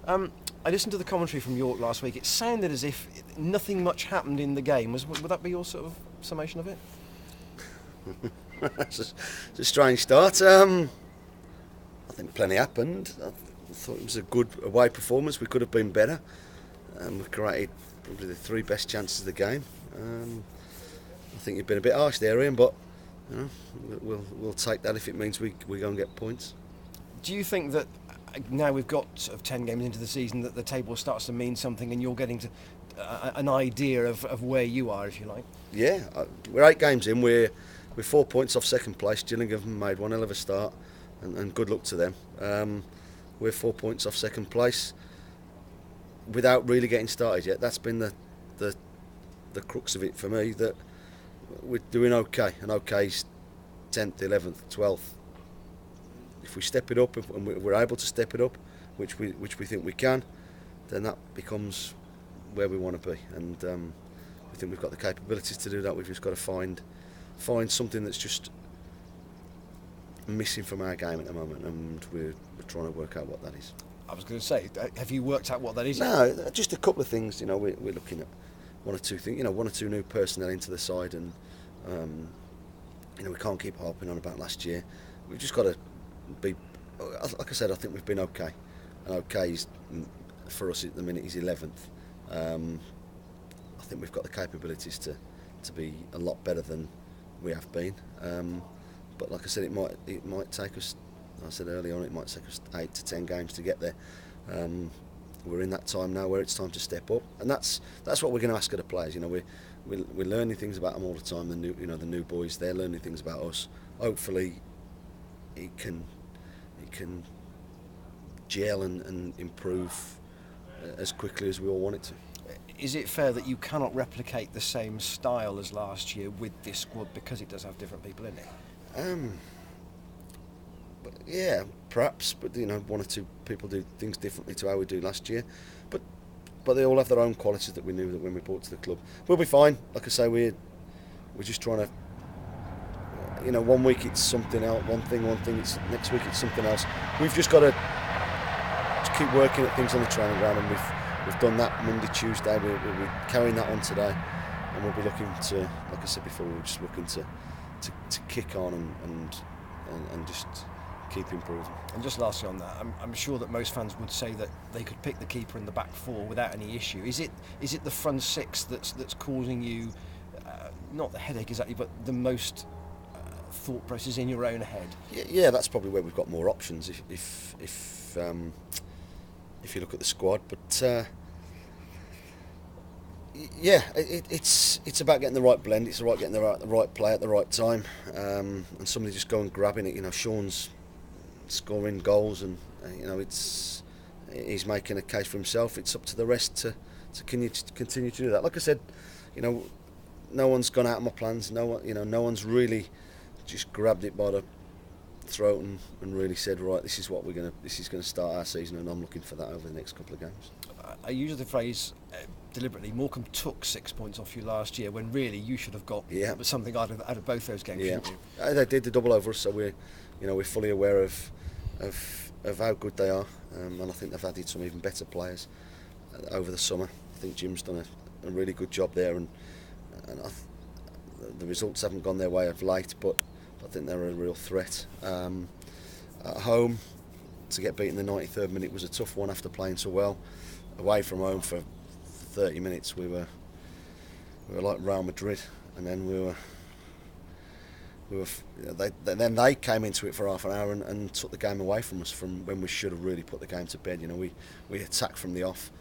I listened to the commentary from York last week. It sounded as if nothing much happened in the game. Would that be your sort of summation of it? It's a strange start. I think plenty happened. I thought it was a good away performance. We could have been better. We created probably the 3 best chances of the game. I think you've been a bit harsh there, Ian, but you know, we'll take that if it means we go and get points. Do you think that now we've got sort of 10 games into the season that the table starts to mean something and you're getting to an idea of where you are, if you like? Yeah, we're 8 games in. We're 4 points off second place. Gillingham made one hell of a start, and good luck to them. We're 4 points off second place without really getting started yet. That's been the crux of it for me, that we're doing okay, and okay's 10th, 11th, 12th. If we step it up, and we're able to step it up, which we think we can, then that becomes where we want to be, and we think we've got the capabilities to do that. We've just got to find something that's just missing from our game at the moment, and we're trying to work out what that is. I was going to say, have you worked out what that is? No, just a couple of things. You know, we're looking at one or two things. You know, 1 or 2 new personnel into the side, and you know, we can't keep harping on about last year. We've just got to be. Like I said, I think we've been okay, and okay is, for us at the minute, is 11th. I think we've got the capabilities to be a lot better than we have been. But like I said, it might take us. I said earlier on, it might take us 8 to 10 games to get there. We're in that time now where it's time to step up, and that's what we're going to ask of the players. You know, we're learning things about them all the time. The new boys, they're learning things about us. Hopefully, it can gel and improve as quickly as we all want it to. Is it fair that you cannot replicate the same style as last year with this squad because it does have different people in it? But yeah, perhaps. But you know, 1 or 2 people do things differently to how we do last year. But they all have their own qualities that we knew that when we brought to the club. We'll be fine. Like I say, we're just trying to. You know, 1 week it's something else, one thing. It's next week it's something else. We've just got to keep working at things on the training ground, and we've done that Monday, Tuesday. We're carrying that on today, and we'll be looking to, like I said before, we're just looking to kick on and just keep improving. And just lastly on that, I'm sure that most fans would say that they could pick the keeper in the back 4 without any issue. Is it the front 6 that's causing you not the headache exactly, but the most thought process in your own head? Yeah, that's probably where we've got more options if you look at the squad. But yeah, it's about getting the right blend. It's about getting the right play at the right time, and somebody just going grabbing it. You know, Sean's scoring goals, and you know, he's making a case for himself. It's up to the rest to continue to do that. Like I said, you know, no one's gone out of my plans. No one's really just grabbed it by the throat and really said, right, this is going to start our season, and I'm looking for that over the next couple of games. I use the phrase deliberately. Morecambe took 6 points off you last year when really you should have got something out of both those games. Yeah, shouldn't you? They did the double over us, so we're fully aware of how good they are, and I think they've added some even better players over the summer. I think Jim's done a really good job there, and the results haven't gone their way of late, but I think they're a real threat. At home, to get beaten in the 93rd minute was a tough one after playing so well. Away from home for 30 minutes, we were like Real Madrid, and then then they came into it for half an hour and took the game away from us from when we should have really put the game to bed. You know, we attacked from the off.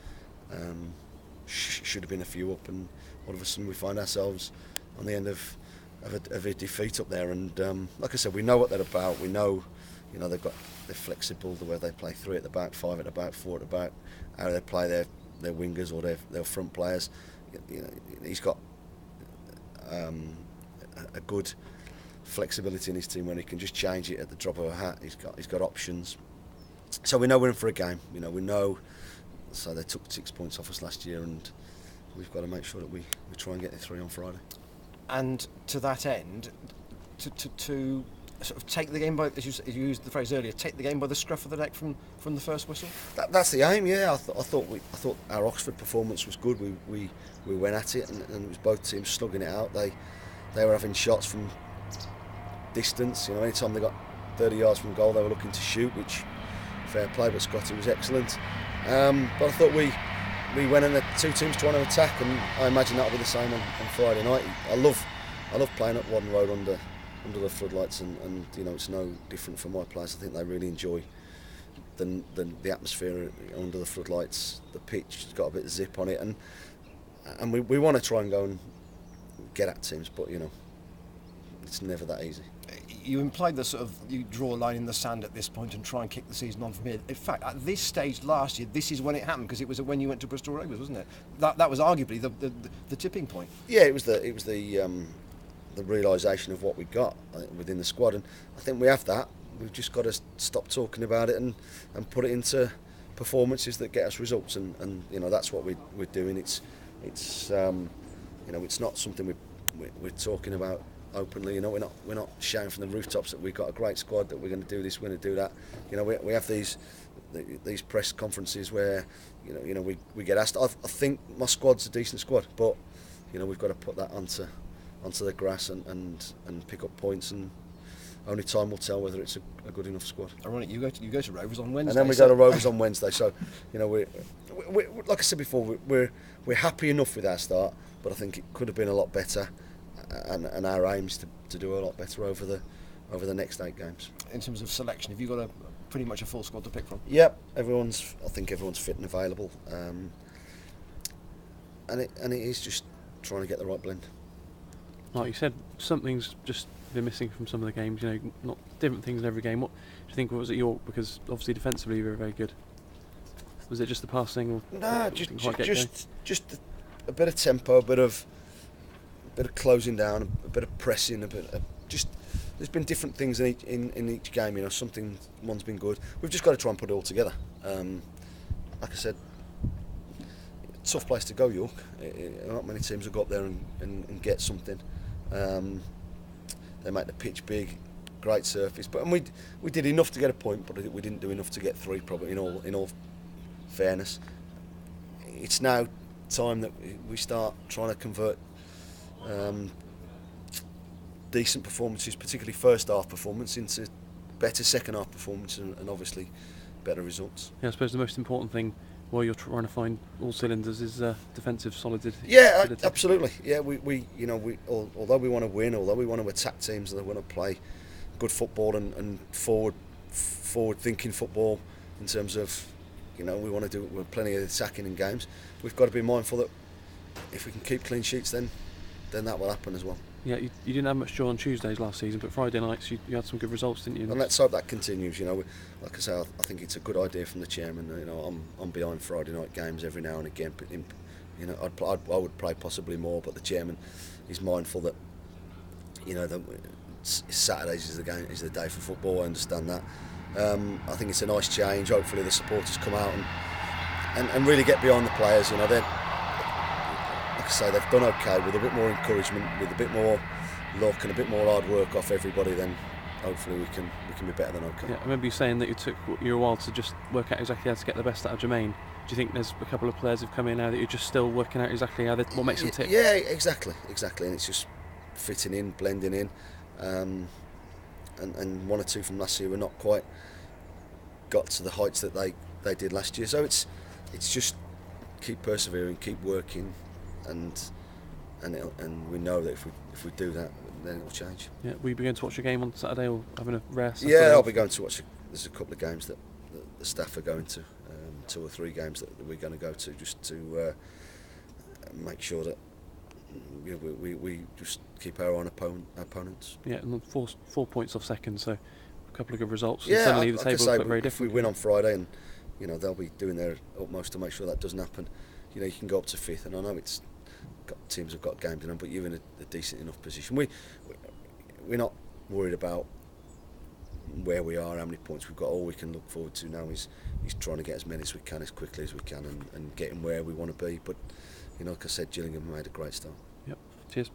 Should have been a few up, and all of a sudden we find ourselves on the end of a defeat up there. And like I said, we know what they're about. We know, you know, they're flexible, the way they play 3 at the back, 5 at the back, 4 at the back, how they play their wingers or their front players. You know, he's got a good flexibility in his team when he can just change it at the drop of a hat. He's got options. So we know we're in for a game. You know, we know. So they took 6 points off us last year, and we've got to make sure that we try and get the 3 on Friday. And to that end, to sort of take the game by, as you used the phrase earlier, take the game by the scruff of the neck from the first whistle? That's the aim. Yeah, I thought our Oxford performance was good. We went at it, and it was both teams slugging it out. They were having shots from distance. Anytime they got 30 yards from goal, they were looking to shoot, which fair play. But Scotty was excellent. But I thought we went in the two teams trying to attack, and I imagine that'll be the same on Friday night. I love playing at Wadden Road under the floodlights, and it's no different for my players. I think they really enjoy the atmosphere under the floodlights. The pitch has got a bit of zip on it, and we want to try and go and get at teams, but it's never that easy. You implied that sort of you draw a line in the sand at this point and try and kick the season on from here. In fact, at this stage last year, this is when it happened, because it was when you went to Bristol Rovers, wasn't it? That was arguably the tipping point. Yeah, it was the realisation of what we got within the squad, and I think we have that. We've just got to stop talking about it and put it into performances that get us results, and that's what we're doing. It's not something we're talking about openly. We're not shouting from the rooftops that we've got a great squad, that we're going to do this, we're going to do that. We have these press conferences where we get asked. I think my squad's a decent squad, but we've got to put that onto the grass and pick up points, and only time will tell whether it's a good enough squad. Ironic, you go to Rovers on Wednesday. And then we go to Rovers on Wednesday. So we like I said before, we're happy enough with our start, but I think it could have been a lot better, and our aim is to do a lot better over the next 8 games. In terms of selection, have you got pretty much a full squad to pick from? Yep, I think everyone's fit and available, and it is just trying to get the right blend. Like you said, something's just been missing from some of the games. Not different things in every game. What do you think was at York? Because obviously defensively we were very good. Was it just the passing? Or no, just a bit of tempo, a bit of closing down, a bit of pressing, there's been different things in each game. One's been good. We've just got to try and put it all together. Like I said, tough place to go, York. Not many teams will go up there and get something. They make the pitch big, great surface, and we did enough to get a point, but we didn't do enough to get 3. Probably in all fairness, it's now time that we start trying to convert decent performances, particularly first half performance, into better second half performance, and obviously better results. Yeah, I suppose the most important thing while you're trying to find all cylinders is defensive solidity. Yeah, absolutely. Yeah, we although we want to win, although we want to attack teams and they want to play good football and forward thinking football, in terms of we want to do plenty of attacking in games. We've got to be mindful that if we can keep clean sheets, then that will happen as well. Yeah, you didn't have much joy on Tuesdays last season, but Friday nights you had some good results, didn't you? And let's hope that continues. Like I say, I think it's a good idea from the chairman. I'm behind Friday night games every now and again. But I would play possibly more, but the chairman is mindful that that Saturdays is the day for football. I understand that. I think it's a nice change. Hopefully the supporters come out and really get behind the players. Like I say, they've done okay. With a bit more encouragement, with a bit more luck and a bit more hard work off everybody, then hopefully we can be better than okay. Yeah, I remember you saying that it took you a while to just work out exactly how to get the best out of Jermaine. Do you think there's a couple of players who've come in now that you're just still working out exactly what makes them tick? Yeah, exactly, and it's just fitting in, blending in, and 1 or 2 from last year were not quite got to the heights that they did last year. So it's just keep persevering, keep working, and we know that if we do that, then it'll change. Yeah, will you be going to watch a game on Saturday, or having a rest? Yeah, I'll be going to watch. There's a couple of games that the staff are going to, 2 or 3 games that we're going to go to, just to make sure that we just keep our eye on opponents. Yeah, and 4 points off second, so a couple of good results. Yeah, and suddenly the like table say, look very different. If we win on Friday, and they'll be doing their utmost to make sure that doesn't happen. You can go up to 5th, and I know teams have got games in them, but you're in a decent enough position. We're not worried about where we are, how many points we've got. All we can look forward to now is trying to get as many as we can, as quickly as we can, and getting where we want to be. But like I said, Gillingham made a great start. Yep. Cheers.